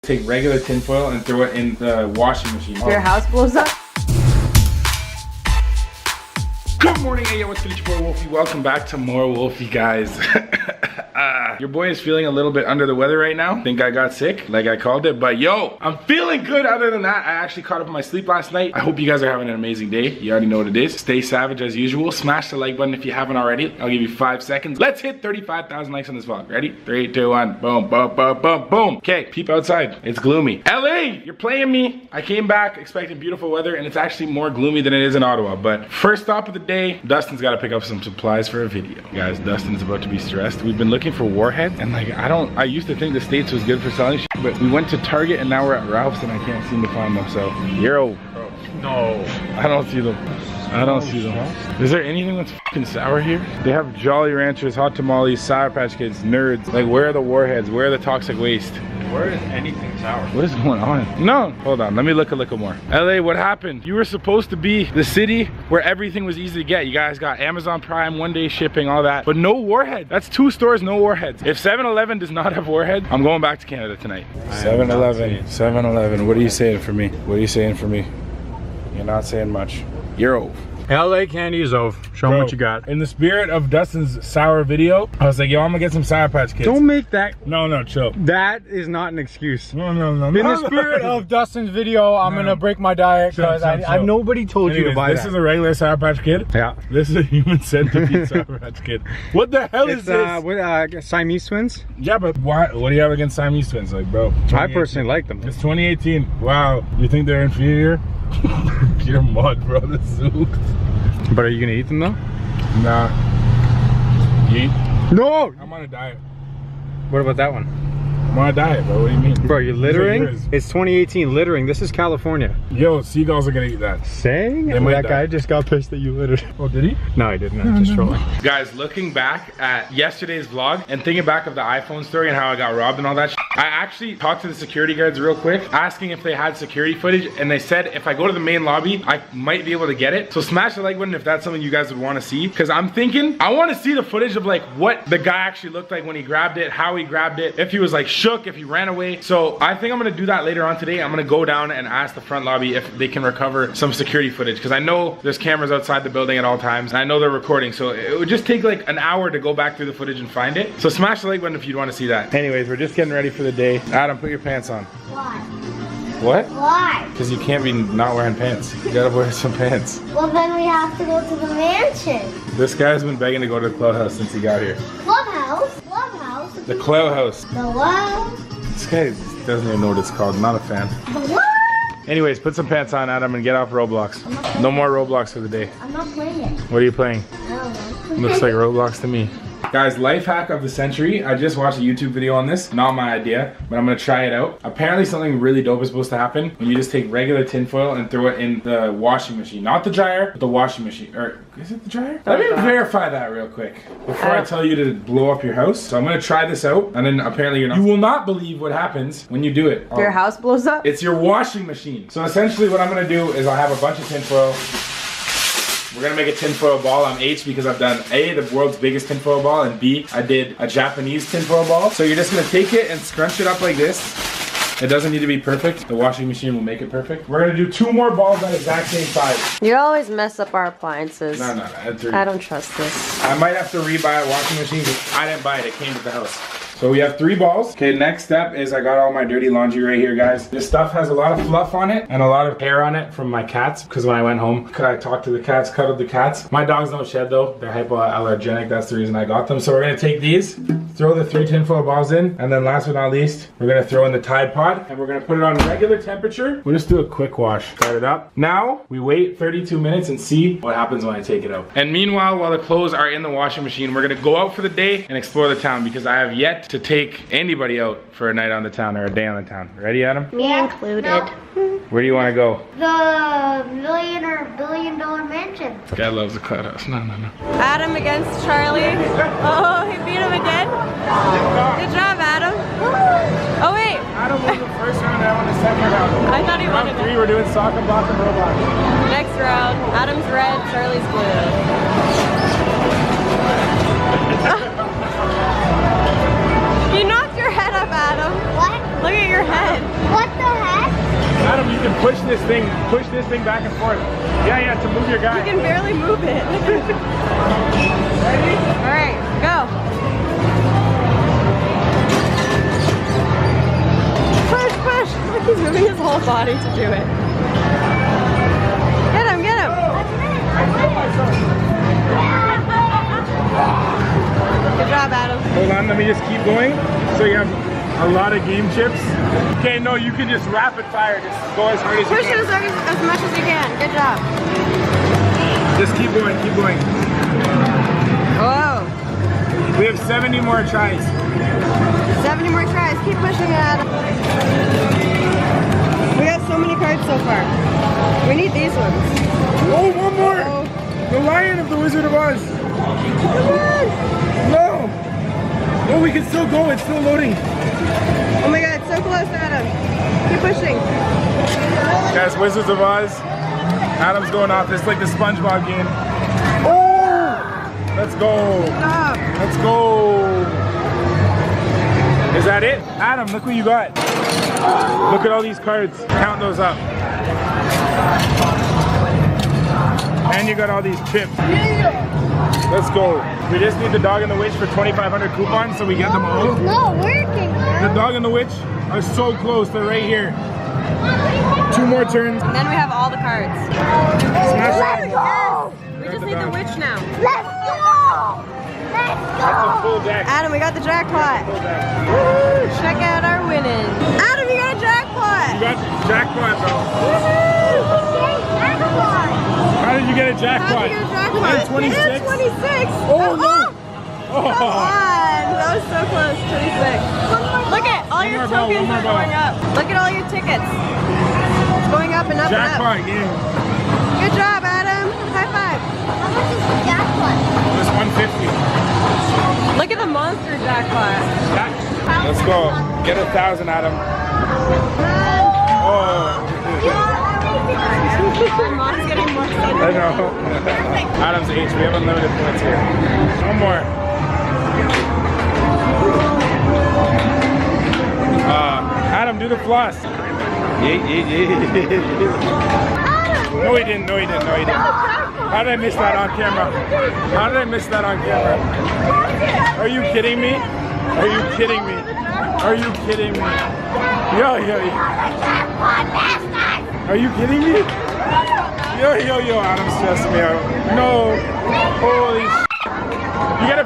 Take regular tinfoil and throw it in the washing machine. Your house blows up? Good morning, hey, what's good? It's your boy Wolfie. Welcome back to MoreWolfie, guys. Your boy is feeling a little bit under the weather right now. Think I got sick, like I called it, but yo, I'm feeling good. Other than that, I actually caught up on my sleep last night. I hope you guys are having an amazing day. You already know what it is. Stay savage as usual. Smash the like button if you haven't already. I'll give you 5 seconds. Let's hit 35,000 likes on this vlog. Ready? 3, 2, 1. Boom, boom, boom, boom, boom. Okay, peep outside. It's gloomy. LA, you're playing me. I came back expecting beautiful weather, and it's actually more gloomy than it is in Ottawa. But first stop of the day, Dustin's got to pick up some supplies for a video. Guys, Dustin's about to be stressed. We've been looking for warheads, and like, I used to think the States was good for selling shit, but we went to Target and now we're at Ralph's and I can't seem to find them. So, yo. No. I don't see them. I don't see them. Is there anything that's fucking sour here? They have Jolly Ranchers, Hot Tamales, Sour Patch Kids, Nerds. Like, where are the warheads? Where are the toxic waste? Where is anything sour? What is going on? No, hold on, let me look a little more. LA, what happened? You were supposed to be the city where everything was easy to get. You guys got Amazon Prime, 1-day shipping, all that, but no warhead. That's 2 stores, no warheads. If 7-Eleven does not have warhead, I'm going back to Canada tonight. 7-Eleven, 7-Eleven, what are you saying for me? What are you saying for me? You're not saying much. You're LA candy is over. Show them what you got. In the spirit of Dustin's sour video, I was like, yo, I'm gonna get some Sour Patch Kids. Don't make that. No, chill. That is not an excuse. No. In the spirit of Dustin's video, I'm gonna break my diet because nobody told you to buy this. This is a regular Sour Patch Kid. Yeah. This is a human centipede Sour Patch Kid. What the hell is this? With Siamese twins? Yeah, but why? What do you have against Siamese twins? Like, bro. I personally like them. It's 2018. Wow. You think they're inferior? You're mud, bro. This is hooked. But are you gonna eat them though? Nah. You eat? No! I'm on a diet. What about that one? I'm on a diet, bro. What do you mean? Bro, you're littering? It's 2018 littering. This is California. Yo, seagulls are gonna eat that. Saying? That guy just got pissed that you littered. Oh, did he? No, I didn't. I'm just trolling. Guys, looking back at yesterday's vlog and thinking back of the iPhone story and how I got robbed and all that shit, I actually talked to the security guards real quick, asking if they had security footage, and they said if I go to the main lobby, I might be able to get it. So smash the like button if that's something you guys would want to see, because I'm thinking I want to see the footage of like what the guy actually looked like when he grabbed it, how he grabbed it, if he was like shook, if he ran away. So I think I'm gonna do that later on today. I'm gonna go down and ask the front lobby if they can recover some security footage, because I know there's cameras outside the building at all times, and I know they're recording, so it would just take like an hour to go back through the footage and find it. So smash the like button if you'd want to see that. Anyways, we're just getting ready for the day. Adam, put your pants on. Why? What? Why? Because you can't be not wearing pants. You gotta wear some pants. Well, then we have to go to the mansion. This guy's been begging to go to the clubhouse since he got here. Clubhouse? Clubhouse? The clubhouse. The what? This guy doesn't even know what it's called. Not a fan. The what? Anyways, put some pants on, Adam, and get off Roblox. No more Roblox for the day. I'm not playing it. What are you playing? I don't know. Looks like Roblox to me. Guys, life hack of the century. I just watched a YouTube video on this. Not my idea, but I'm gonna try it out. Apparently something really dope is supposed to happen when you just take regular tinfoil and throw it in the washing machine. Not the dryer, but the washing machine. Or is it the dryer? Let me verify that real quick before I tell you to blow up your house. So I'm gonna try this out, and then apparently you will not believe what happens when you do it. Your house blows up? It's your washing machine. So essentially what I'm gonna do is I'll have a bunch of tinfoil. We're gonna make a tinfoil ball. I'm H because I've done A, the world's biggest tinfoil ball, and B, I did a Japanese tinfoil ball. So you're just gonna take it and scrunch it up like this. It doesn't need to be perfect. The washing machine will make it perfect. We're gonna do 2 more balls at the exact same size. You always mess up our appliances. No, I don't trust this. I might have to rebuy a washing machine because I didn't buy it. It came with the house. So we have 3 balls. Okay, next step is I got all my dirty laundry right here, guys. This stuff has a lot of fluff on it and a lot of hair on it from my cats, because when I went home, I talked to the cats, cuddled the cats. My dogs don't shed though. They're hypoallergenic. That's the reason I got them. So we're gonna take these, throw the 3 tinfoil balls in, and then last but not least, we're gonna throw in the Tide Pod, and we're gonna put it on regular temperature. We'll just do a quick wash. Start it up. Now, we wait 32 minutes and see what happens when I take it out. And meanwhile, while the clothes are in the washing machine, we're gonna go out for the day and explore the town, because I have yet to take anybody out for a night on the town or a day on the town. Ready, Adam? Me included. No. Where do you want to go? The $1 or $1 billion mansion. This guy loves the clubhouse. No. Adam against Charlie. Oh, he beat him again. Good job, Adam. Oh, wait. Adam won the first round, I won the second round. I thought he won Round it. 3, we're doing soccer, block, and robot. Next round, Adam's red, Charlie's blue. You knocked your head up, Adam. What? Look at your head. can push this thing back and forth. Yeah, to move your guy. You can barely move it. Ready? All right, go. Push, push. Look, he's moving his whole body to do it. Get him, get him. Good job, Adam. Hold on, let me just keep going. So you have a lot of game chips. Okay, no, you can just rapid fire. Just go as hard as you Push can. it as much as you can. Good job. Just keep going, keep going. Whoa. We have 70 more tries. 70 more tries. Keep pushing it, Adam. We got so many cards so far. We need these ones. Oh, one more! Uh-oh. The Lion of the Wizard of Oz. Come on. No! Oh, we can still go. It's still loading. Oh my god, it's so close, Adam. Keep pushing. Guys, Wizards of Oz. Adam's going off. It's like the SpongeBob game. Oh! Let's go. Stop. Let's go. Is that it? Adam, look what you got. Look at all these cards. Count those up. And you got all these chips. Let's go. We just need the dog and the witch for 2,500 coupons so we get them all. It's not working, The dog and the witch are so close. They're right here. 2 more turns. And then we have all the cards. Smash Let's it. go! We just need the witch now. Let's go! Let's That's a go! full deck. Adam, we got the jackpot. Full deck. Woo! Check out our winning. Adam, you got a You jackpot. got jackpot, bro. How did you get a How jackpot? did you get a jackpot? Is it 26? It is 26. Oh, no. Come on. That was so close. 26. Look at all your more ball, tokens one are more ball. going up. Look at all your tickets. It's going up and up and up. Jackpot game. Good job, Adam. High five. How much is the jackpot? It was 150. Look at the monster jackpot. Let's go. Get 1,000, Adam. Oh. Mom's getting more I excited. know. Adam's H. We have unlimited points here. One more. Adam, do the floss. Yeah. No, he didn't. No, he didn't. No, he didn't. How did I miss that on camera? How did I miss that on camera? Are you kidding me? Are you kidding me? Are you kidding me? Yo. Are you kidding me? Yo, Adam's stressing me out. No. Holy sh**. You get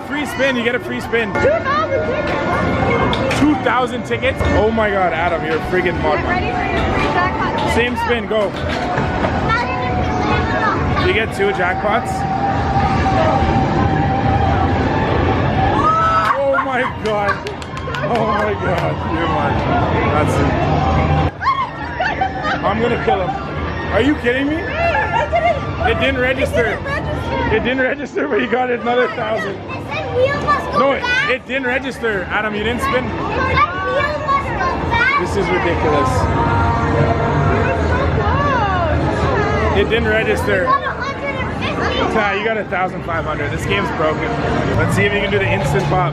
a free spin. 2,000 tickets? Oh my god, Adam, you're a friggin' mod. Get ready for your free jackpot. Same spin, go. You get 2 jackpots? Oh my god. Oh my god. You're mine. That's it. I'm gonna kill him. Are you kidding me? It didn't register. It didn't register, but you got another 1,000. No, it didn't register. Adam, you didn't spin. This is ridiculous. It didn't register. Nah, you got 1,500. This game's broken. Let's see if you can do the instant pop.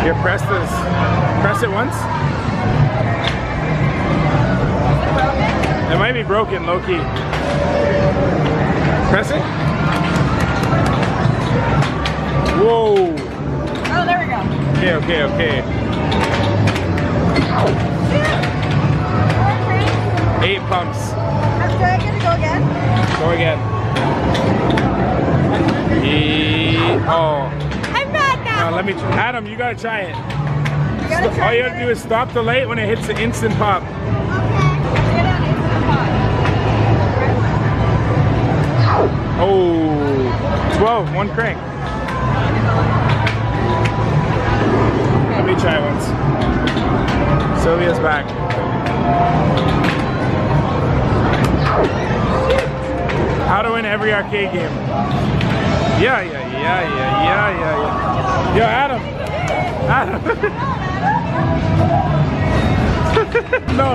Here, press this. Press it once. It might be broken, low key. Press it. Whoa. Oh, there we go. Okay. 8 pumps. Do I get to go again? Go again. Oh. I'm mad now. Let me try. Adam, you gotta try it. You gotta try All you have to do is stop the light when it hits the instant pop. Oh, 12, 1 crank. Let me try it once. Sylvia's back. How to win every arcade game. Yeah. Yo, Adam. No.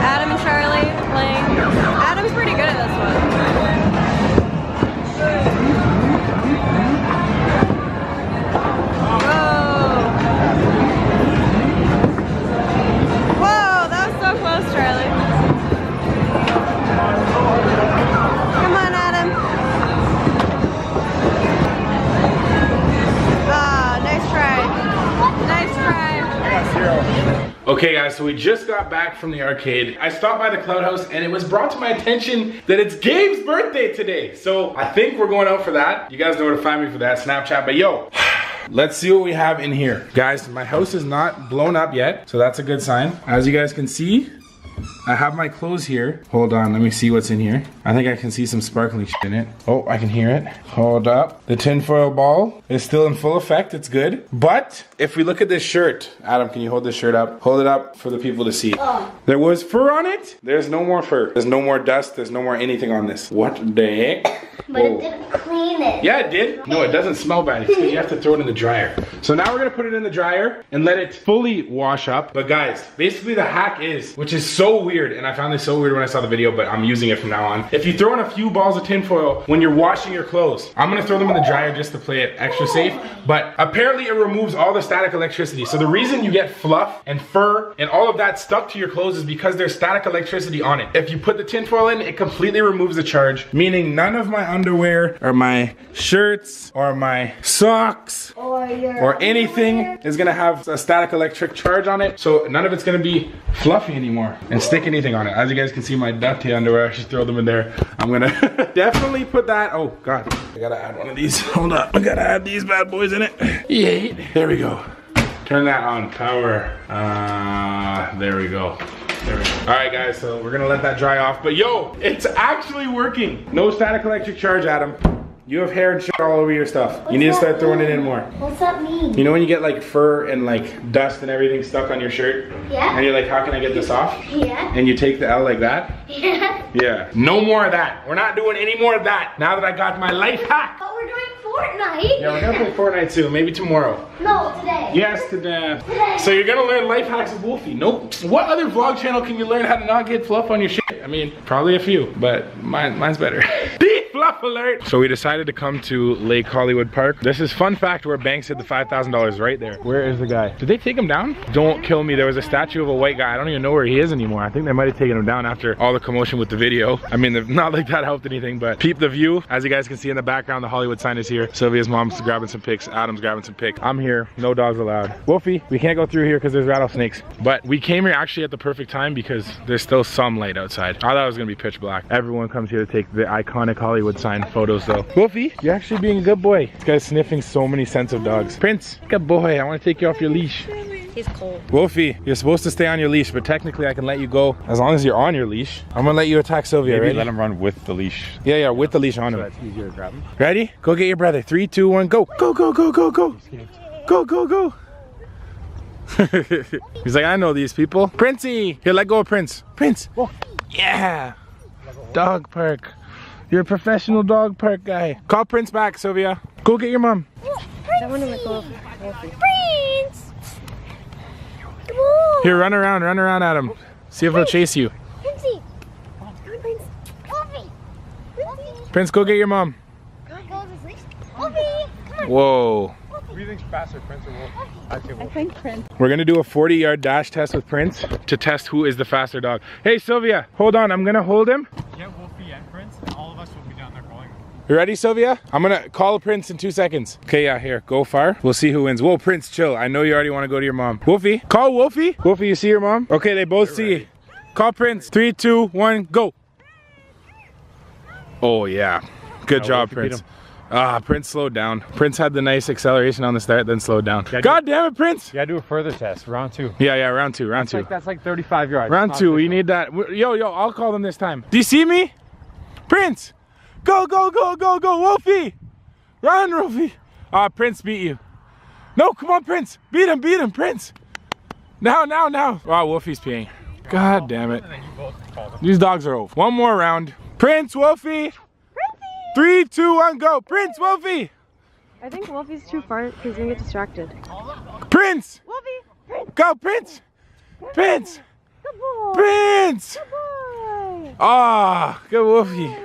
Adam and Charlie playing. Adam's pretty good at this one. Okay guys, so we just got back from the arcade. I stopped by the Cloud House and it was brought to my attention that it's Gabe's birthday today. So I think we're going out for that. You guys know where to find me for that, Snapchat. But yo, let's see what we have in here. Guys, my house is not blown up yet, so that's a good sign. As you guys can see, I have my clothes here. Hold on, let me see what's in here. I think I can see some sparkling shit in it. Oh, I can hear it. Hold up. The tinfoil ball is still in full effect. It's good. But if we look at this shirt, Adam, can you hold this shirt up? Hold it up for the people to see. Oh. There was fur on it. There's no more fur. There's no more dust. There's no more anything on this. What the heck? But it didn't clean it. Yeah, it did. No, it doesn't smell bad. It's because you have to throw it in the dryer. So now we're gonna put it in the dryer and let it fully wash up. But guys, basically the hack is, which is so weird, and I found this so weird when I saw the video, but I'm using it from now on. If you throw in a few balls of tinfoil when you're washing your clothes, I'm gonna throw them in the dryer just to play it extra safe. But apparently it removes all the static electricity. So the reason you get fluff and fur and all of that stuck to your clothes is because there's static electricity on it. If you put the tinfoil in, it completely removes the charge, meaning none of my underwear or my shirts or my socks or anything is gonna have a static electric charge on it. So none of it's gonna be fluffy anymore and stick anything on it. As you guys can see, my dirty underwear, I should throw them in there. I'm gonna definitely put that. Oh God, I gotta add one of these. Hold up, I gotta add these bad boys in it. Yeah, there we go. Turn that on, power. There we go. There we go. All right guys, so we're gonna let that dry off. But yo, it's actually working. No static electric charge, Adam. You have hair and shit all over your stuff. You need to start throwing it in more. What's that mean? You know when you get like fur and like dust and everything stuck on your shirt? Yeah. And you're like, how can I get this off? Yeah. And you take the L like that? Yeah. Yeah. No more of that. We're not doing any more of that. Now that I got my life hack. But we're doing Fortnite. Yeah, we're gonna play Fortnite soon. Maybe tomorrow. No, today. Yes, today. So you're gonna learn life hacks with Wolfie. Nope. What other vlog channel can you learn how to not get fluff on your shit? I mean, probably a few, but mine's better. Deep fluff alert. So we decided to come to Lake Hollywood Park. This is fun fact where Banks hid the $5,000 right there. Where is the guy? Did they take him down? Don't kill me. There was a statue of a white guy. I don't even know where he is anymore. I think they might have taken him down after all the commotion with the video. I mean, not like that helped anything, but peep the view. As you guys can see in the background, the Hollywood sign is here. Sylvia's mom's grabbing some pics. Adam's grabbing some pics. I'm here. No dogs allowed. Wolfie, we can't go through here because there's rattlesnakes. But we came here actually at the perfect time because there's still some light outside. I thought it was gonna be pitch black. Everyone comes here to take the iconic Hollywood sign photos though. Wolfie, you're actually being a good boy. This guy's sniffing so many scents of dogs. Prince, good boy. I want to take you off your leash. He's cold. Wolfie, you're supposed to stay on your leash, but technically I can let you go as long as you're on your leash. I'm gonna let you attack Sylvia. Maybe Ready? let him run with the leash. Yeah, with the leash on So him. that's easier to grab him. Ready? Go get your brother. 3, 2, 1, go. Go, go, go, go, go. Go, go, go. He's like, I know these people. Princey! Here, let go of Prince. Prince! Yeah! Dog park. You're a professional dog park guy. Call Prince back, Sylvia. Go get your mom. I want to let go of Wolfie. Prince! Come on! Here, run around at him. See if he'll chase you. Princey! Come on, Prince. Wolfie! Wolfie! Prince, go get your mom. Come on, go with this. Wolfie! Come on. Whoa. Who do you think's faster, Prince or Wolf? I'd say I Wolf. think Prince. We're gonna do a 40-yard dash test with Prince to test who is the faster dog. Hey, Sylvia, hold on. I'm gonna hold him. Yeah, Wolfie and Prince, and all of us will be down there calling him. You ready, Sylvia? I'm gonna call Prince in 2 seconds. Okay, yeah, here, go far. We'll see who wins. Whoa, Prince, chill. I know you already wanna go to your mom. Wolfie, call Wolfie. Wolfie, you see your mom? Okay, they both see you. Call Prince. 3, 2, 1, go. Oh, yeah. Good job, Wolfie beat Prince. him. Prince slowed down. Prince had the nice acceleration on the start, then slowed down. God damn it, Prince! Yeah, do a further test, round 2. Yeah, round two. That's like 35 yards. Round Not 2, we 50. need that. Yo, I'll call them this time. Do you see me? Prince! Go, go, go, go, go, Wolfie! Run, Wolfie! Prince beat you. No, come on, Prince! Beat him, Prince! Now. Wow, Wolfie's peeing. God damn it. And then you both called him. These dogs are over. One more round. Prince, Wolfie! 3, 2, 1, go! Prince, Wolfie! I think Wolfie's too far. He's gonna get distracted. Prince! Wolfie! Go, Prince! Prince! Good boy! Prince! Good boy! Ah, good Wolfie.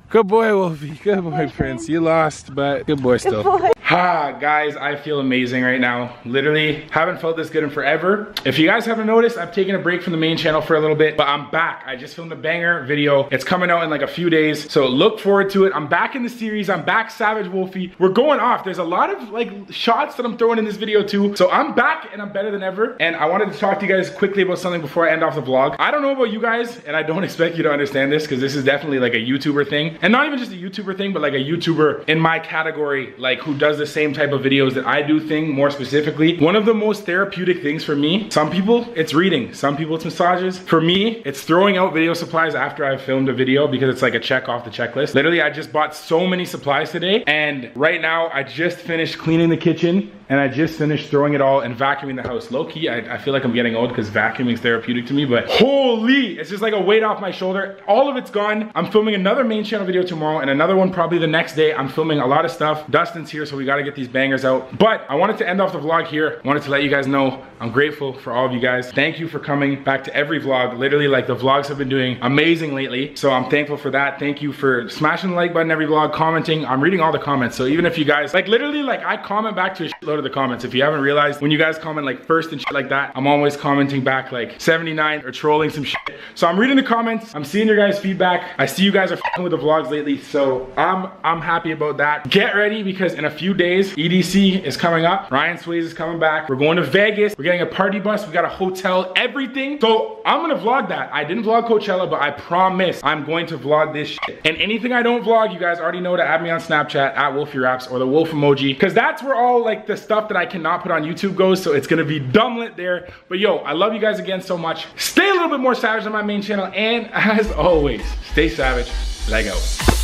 Good boy, Wolfie. Good boy, Prince. You lost, but good boy still. Good boy. Guys, I feel amazing right now. Literally haven't felt this good in forever. If you guys haven't noticed, I've taken a break from the main channel for a little bit, but I'm back. I just filmed a banger video. It's coming out in like a few days, so look forward to it. I'm back in the series. I'm back Savage Wolfie. We're going off. There's a lot of like shots that I'm throwing in this video too. So I'm back and I'm better than ever. And I wanted to talk to you guys quickly about something before I end off the vlog. I don't know about you guys, and I don't expect you to understand this because this is definitely like a YouTuber thing. And not even just a YouTuber thing, but like a YouTuber in my category, like who does the same type of videos that I do thing more specifically. One of the most therapeutic things for me, some people it's reading, some people it's massages. For me, it's throwing out video supplies after I've filmed a video because it's like a check off the checklist. Literally, I just bought so many supplies today, and right now I just finished cleaning the kitchen and I just finished throwing it all and vacuuming the house. Low key, I feel like I'm getting old because vacuuming is therapeutic to me, but holy, it's just like a weight off my shoulder. All of it's gone. I'm filming another main channel video tomorrow and another one probably the next day. I'm filming a lot of stuff. Dustin's here, so we got to get these bangers out. But I wanted to end off the vlog here. I wanted to let you guys know I'm grateful for all of you guys. Thank you for coming back to every vlog. Literally, like the vlogs have been doing amazing lately, so I'm thankful for that. Thank you for smashing the like button every vlog, commenting. I'm reading all the comments, so even if you guys, like literally, like I comment back to a shitload of the comments. If you haven't realized, when you guys comment like first and shit like that, I'm always commenting back like 79 or trolling some shit. So I'm reading the comments. I'm seeing your guys' feedback. I see you guys are f***ing with the vlogs lately, so I'm happy about that. Get ready because in a few days, EDC is coming up. Ryan Swayze is coming back. We're going to Vegas. We're getting a party bus. We got a hotel, everything. So I'm gonna vlog that. I didn't vlog Coachella, but I promise I'm going to vlog this shit. And anything I don't vlog, you guys already know to add me on Snapchat at Wolfie Raps or the Wolf emoji, because that's where all like the stuff that I cannot put on YouTube goes. So it's gonna be dumb lit there. But yo, I love you guys again so much. Stay a little bit more savage on my main channel, and as always, stay savage. Let go.